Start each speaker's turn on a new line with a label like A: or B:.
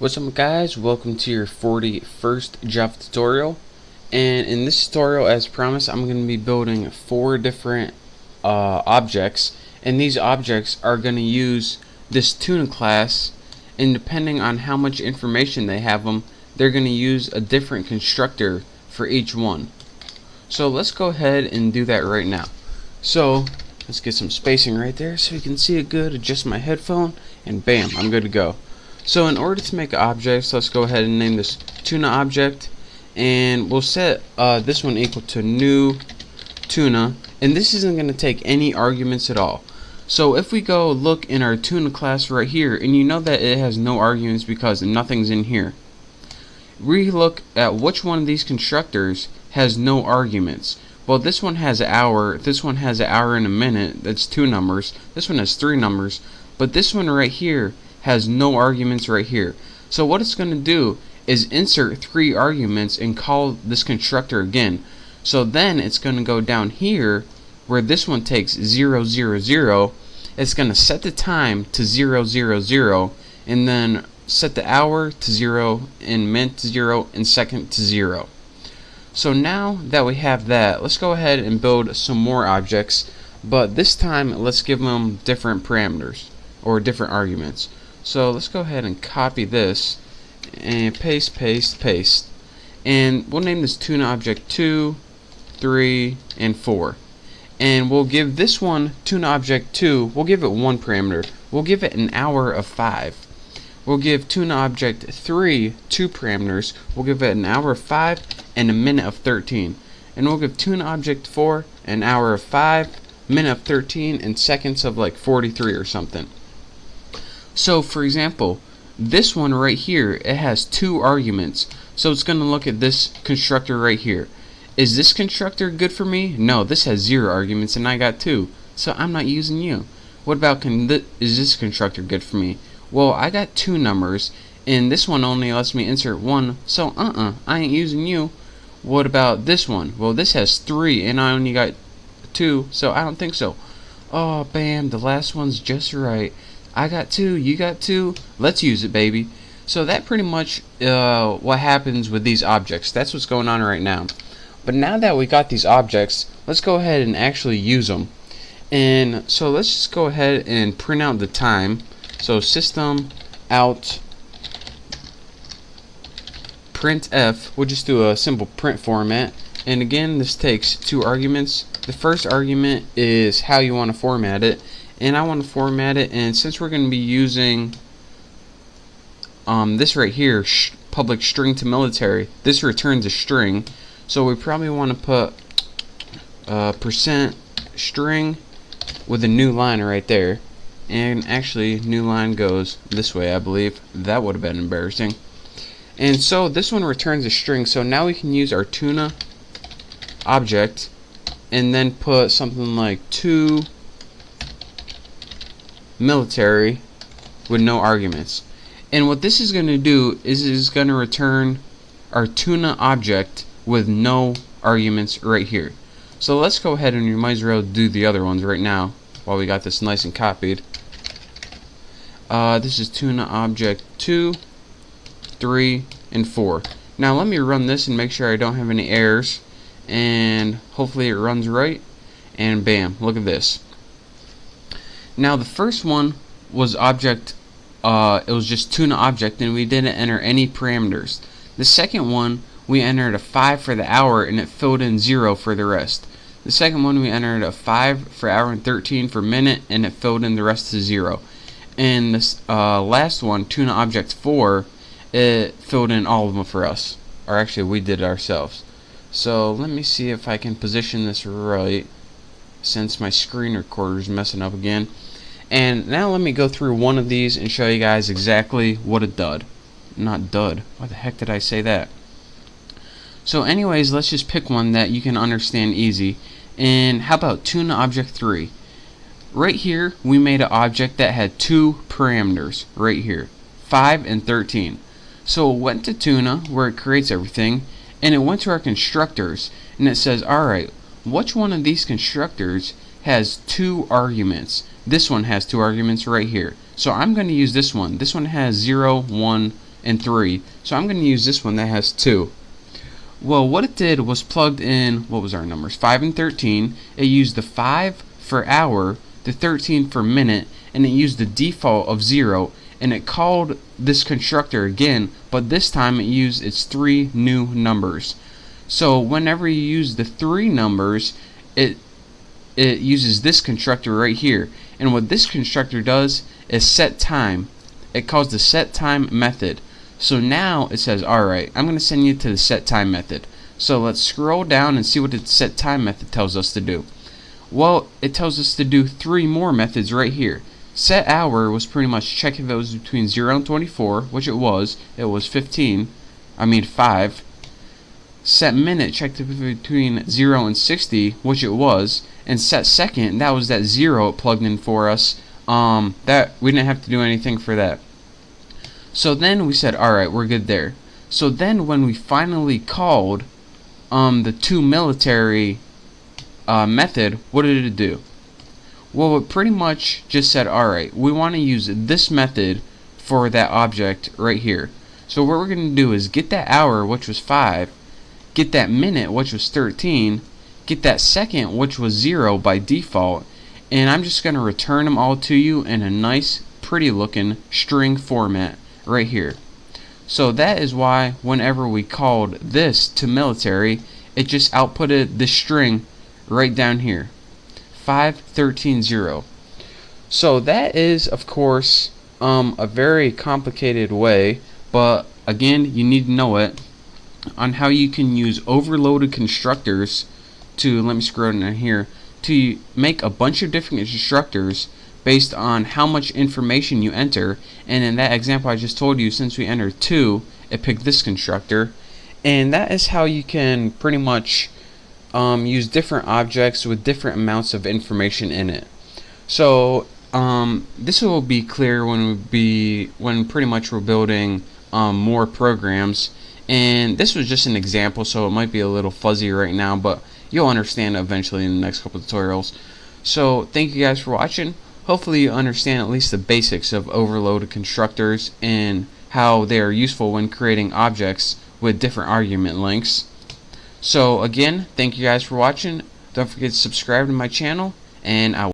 A: What's up guys, welcome to your 41st Java tutorial, and in this tutorial, as promised, I'm going to be building 4 different objects, and these objects are going to use this tuna class, and depending on how much information they have them, they're going to use a different constructor for each one. So let's go ahead and do that right now. So let's get some spacing right there so you can see it good, adjust my headphone, and bam, I'm good to go. So in order to make objects, let's go ahead and name this tuna object, and we'll set this one equal to new tuna, and this isn't going to take any arguments at all. So if we go look in our tuna class right here, and you know that it has no arguments because nothing's in here, we look at which one of these constructors has no arguments. Well, this one has an hour, this one has an hour and a minute, that's 2 numbers, this one has 3 numbers, but this one right here has no arguments right here. So what it's going to do is insert 3 arguments and call this constructor again. So then it's going to go down here where this one takes 0, 0, 0. It's going to set the time to 0, 0, 0, and then set the hour to 0, and minute to 0, and second to 0. So now that we have that, let's go ahead and build some more objects, but this time let's give them different parameters or different arguments. So let's go ahead and copy this and paste, paste, paste, and we'll name this tuna object 2, 3, and 4, and we'll give this one tuna object 2, we'll give it 1 parameter, we'll give it an hour of 5. We'll give tuna object 3 2 parameters, we'll give it an hour of 5 and a minute of 13, and we'll give tuna object 4 an hour of 5, minute of 13, and seconds of like 43 or something. So for example, this one right here, it has 2 arguments, so it's going to look at this constructor right here. Is this constructor good for me? No, this has 0 arguments and I got 2, so I'm not using you. What about is this constructor good for me? Well, I got 2 numbers and this one only lets me insert 1, so I ain't using you. What about this one? Well, this has 3 and I only got 2, so I don't think so. Oh bam, the last one's just right. I got 2, you got 2, let's use it, baby. So that pretty much what happens with these objects. That's what's going on right now. But now that we got these objects, let's go ahead and actually use them. And so let's just go ahead and print out the time. So system out printf, we'll just do a simple print format, and again this takes 2 arguments. The first argument is how you want to format it, and I want to format it, and since we're going to be using this right here, public string to military, this returns a string, so we probably want to put percent string with a new line right there, and actually new line goes this way, I believe. That would have been embarrassing. And so this one returns a string, so now we can use our tuna object and then put something like 2 military with no arguments. And what this is going to do is going to return our tuna object with no arguments right here. So let's go ahead, and you might as well do the other ones right now while we got this nice and copied. This is tuna object 2, 3, and 4. Now let me run this and make sure I don't have any errors, and hopefully it runs right, and bam, look at this. Now the first one was object, it was just tuna object, and we didn't enter any parameters. The second one, we entered a 5 for the hour and it filled in 0 for the rest. The second one, we entered a 5 for hour and 13 for minute and it filled in the rest to 0. And this last one, tuna object 4, it filled in all of them for us, or actually we did it ourselves. So let me see if I can position this right, since my screen recorder is messing up again. And now let me go through one of these and show you guys exactly what it did. Not dud. Why the heck did I say that? So anyways, let's just pick one that you can understand easy. And how about tuna object 3? Right here we made an object that had 2 parameters right here, 5 and 13. So it went to tuna where it creates everything, and it went to our constructors, and it says, alright, which one of these constructors has 2 arguments? This one has 2 arguments right here. So I'm going to use this one. This one has 0, 1, and 3. So I'm going to use this one that has 2. Well, what it did was plugged in, what was our numbers? 5 and 13. It used the 5 for hour, the 13 for minute, and it used the default of 0, and it called this constructor again, but this time it used its 3 new numbers. So whenever you use the 3 numbers, it uses this constructor right here. And what this constructor does is set time. It calls the set time method. So now it says, alright, I'm going to send you to the set time method. So let's scroll down and see what the set time method tells us to do. Well, it tells us to do 3 more methods right here. Set hour was pretty much check if it was between 0 and 24, which it was. It was 5. Set minute checked if it was between 0 and 60, which it was. And set second, that was that 0 it plugged in for us. That we didn't have to do anything for that. So then we said, alright, we're good there. So then when we finally called the to military method, what did it do? Well, it pretty much just said, alright, we want to use this method for that object right here. So what we're going to do is get that hour, which was 5, get that minute, which was 13, get that second, which was 0 by default, and I'm just going to return them all to you in a nice, pretty looking string format right here. So that is why whenever we called this to military, it just outputted this string right down here, 5130. So that is, of course, a very complicated way, but again, you need to know it, on how you can use overloaded constructors to, let me scroll down here, to make a bunch of different constructors based on how much information you enter. And in that example I just told you, since we entered 2, it picked this constructor. And that is how you can pretty much use different objects with different amounts of information in it. So this will be clear when pretty much we're building more programs. And this was just an example, so it might be a little fuzzy right now, but you'll understand eventually in the next couple of tutorials. So thank you guys for watching. Hopefully you understand at least the basics of overloaded constructors and how they are useful when creating objects with different argument lengths. So again, thank you guys for watching. Don't forget to subscribe to my channel, and I will